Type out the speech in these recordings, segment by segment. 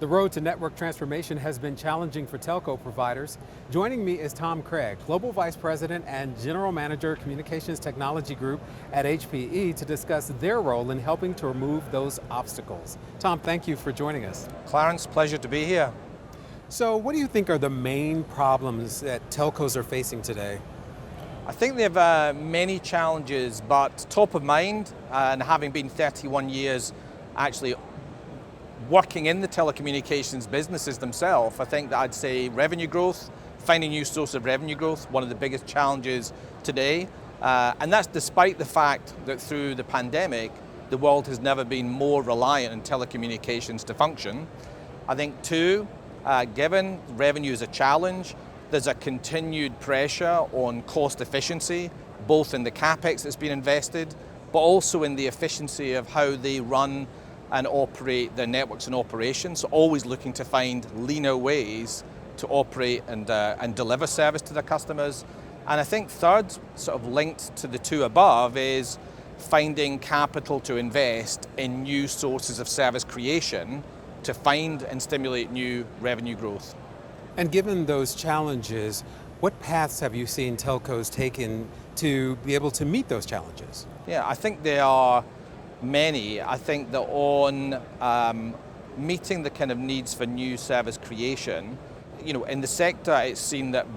The road to network transformation has been challenging for telco providers. Joining me is Tom Craig, Global Vice President and General Manager, Communications Technology Group at HPE, to discuss their role in helping to remove those obstacles. Tom, thank you for joining us. Clarence, pleasure to be here. So what do you think are the main problems that telcos are facing today? I think they have many challenges, but top of mind, and having been 31 years actually working in the telecommunications businesses themselves, I think that I'd say revenue growth, finding new source of revenue growth, one of the biggest challenges today. And that's despite the fact that through the pandemic, the world has never been more reliant on telecommunications to function. I think two, given revenue is a challenge, there's a continued pressure on cost efficiency, both in the CapEx that's been invested, but also in the efficiency of how they run and operate their networks and operations. So always looking to find leaner ways to operate and deliver service to their customers. And I think third, sort of linked to the two above, is finding capital to invest in new sources of service creation to find and stimulate new revenue growth. And given those challenges, what paths have you seen telcos taken to be able to meet those challenges? Yeah, I think there are many. I think that on meeting the kind of needs for new service creation, in the sector it's seen that,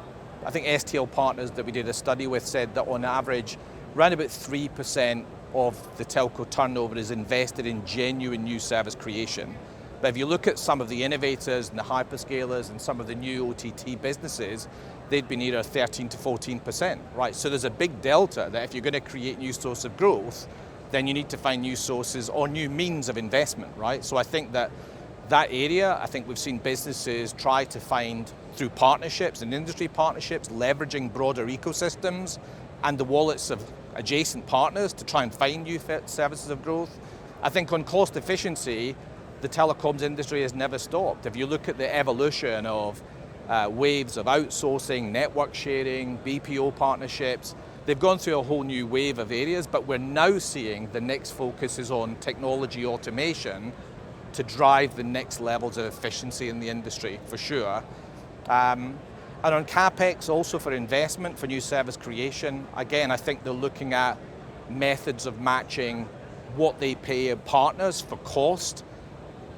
I think STL Partners that we did a study with said that on average, around about 3% of the telco turnover is invested in genuine new service creation. But if you look at some of the innovators and the hyperscalers and some of the new OTT businesses, they'd been either 13 to 14%, right? So there's a big delta that if you're going to create new source of growth, then you need to find new sources or new means of investment, right? So I think that area, I think we've seen businesses try to find through partnerships and industry partnerships, leveraging broader ecosystems and the wallets of adjacent partners to try and find new services of growth. I think on cost efficiency, the telecoms industry has never stopped. If you look at the evolution of waves of outsourcing, network sharing, BPO partnerships, they've gone through a whole new wave of areas, but we're now seeing the next focus is on technology automation to drive the next levels of efficiency in the industry, for sure. And on CapEx, also for investment, for new service creation, again, I think they're looking at methods of matching what they pay partners for cost,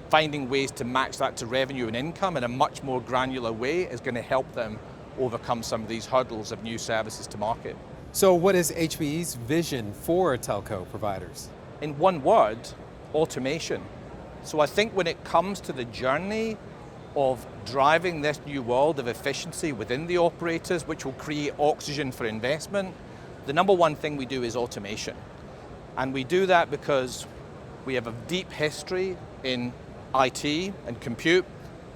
finding ways to match that to revenue and income in a much more granular way is going to help them overcome some of these hurdles of new services to market. So what is HPE's vision for telco providers? In one word, automation. So I think when it comes to the journey of driving this new world of efficiency within the operators, which will create oxygen for investment, the number one thing we do is automation. And we do that because we have a deep history in IT and compute,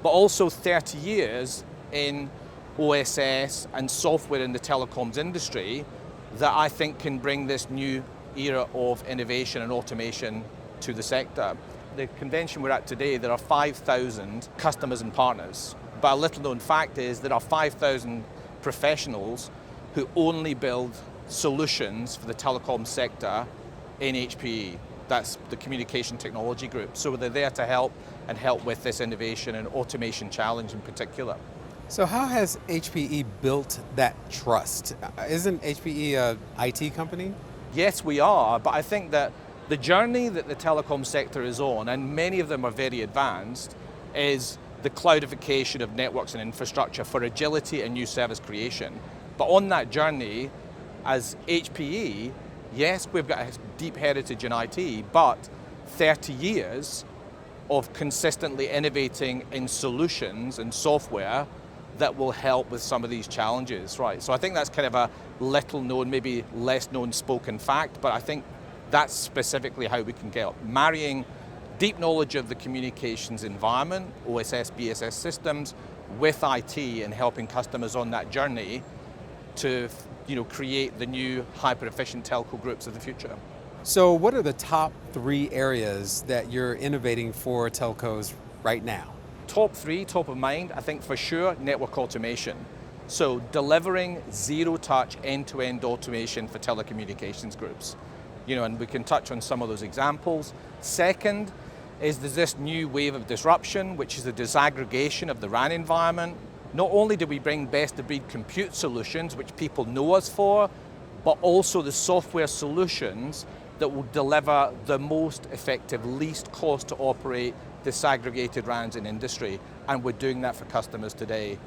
but also 30 years in OSS and software in the telecoms industry that I think can bring this new era of innovation and automation to the sector. The convention we're at today, there are 5,000 customers and partners, but a little known fact is there are 5,000 professionals who only build solutions for the telecom sector in HPE. That's the Communication Technology Group. So they're there to help and help with this innovation and automation challenge in particular. So how has HPE built that trust? Isn't HPE an IT company? Yes, we are, but I think that the journey that the telecom sector is on, and many of them are very advanced, is the cloudification of networks and infrastructure for agility and new service creation. But on that journey, as HPE, yes, we've got a deep heritage in IT, but 30 years of consistently innovating in solutions and software that will help with some of these challenges, right? So I think that's kind of a little known, maybe less known spoken fact, but I think that's specifically how we can get marrying deep knowledge of the communications environment, OSS, BSS systems, with IT and helping customers on that journey to create the new hyper-efficient telco groups of the future. So what are the top 3 areas that you're innovating for telcos right now? Top 3, top of mind, I think for sure, network automation. So delivering zero-touch, end-to-end automation for telecommunications groups. And we can touch on some of those examples. Second is there's this new wave of disruption, which is the disaggregation of the RAN environment. Not only do we bring best-of-breed compute solutions, which people know us for, but also the software solutions that will deliver the most effective, least cost to operate disaggregated RANs in industry, and we're doing that for customers today.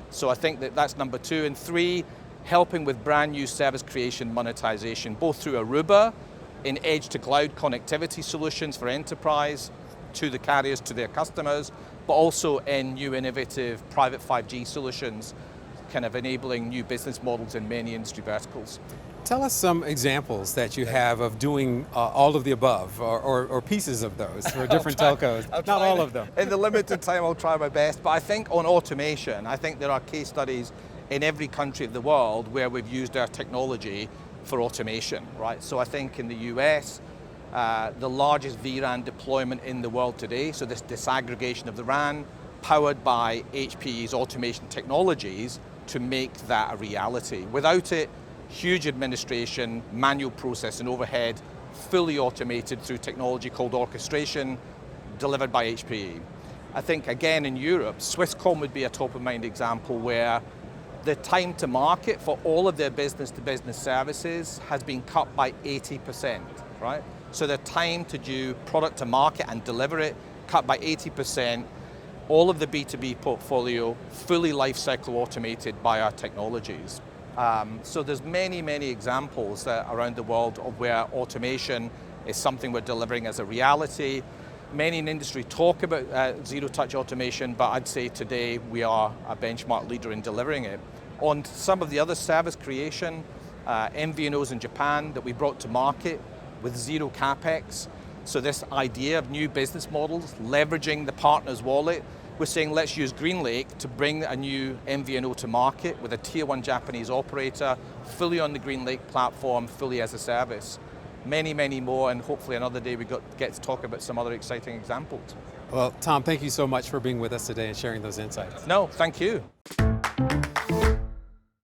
So I think that that's number 2. And 3, helping with brand new service creation monetization, both through Aruba, in edge to cloud connectivity solutions for enterprise, to the carriers, to their customers, but also in new innovative private 5G solutions, kind of enabling new business models in many industry verticals. Tell us some examples that you have of doing all of the above, or pieces of those for different telcos. Not all of them. In the limited time, I'll try my best. But I think on automation, I think there are case studies in every country of the world where we've used our technology for automation, right? So I think in the US, the largest vRAN deployment in the world today, so this disaggregation of the RAN, powered by HPE's automation technologies to make that a reality. Without it, huge administration, manual process and overhead, fully automated through technology called orchestration, delivered by HPE. I think again in Europe, Swisscom would be a top of mind example where the time to market for all of their business-to-business services has been cut by 80%, right? So the time to do product to market and deliver it, cut by 80%, all of the B2B portfolio, fully lifecycle automated by our technologies. So there's many, many examples around the world of where automation is something we're delivering as a reality. Many in industry talk about zero-touch automation, but I'd say today we are a benchmark leader in delivering it. On some of the other service creation, MVNOs in Japan that we brought to market with zero CapEx. So this idea of new business models, leveraging the partner's wallet, we're saying let's use GreenLake to bring a new MVNO to market with a tier 1 Japanese operator, fully on the GreenLake platform, fully as a service. Many, many more, and hopefully another day we get to talk about some other exciting examples. Well, Tom, thank you so much for being with us today and sharing those insights. No, thank you.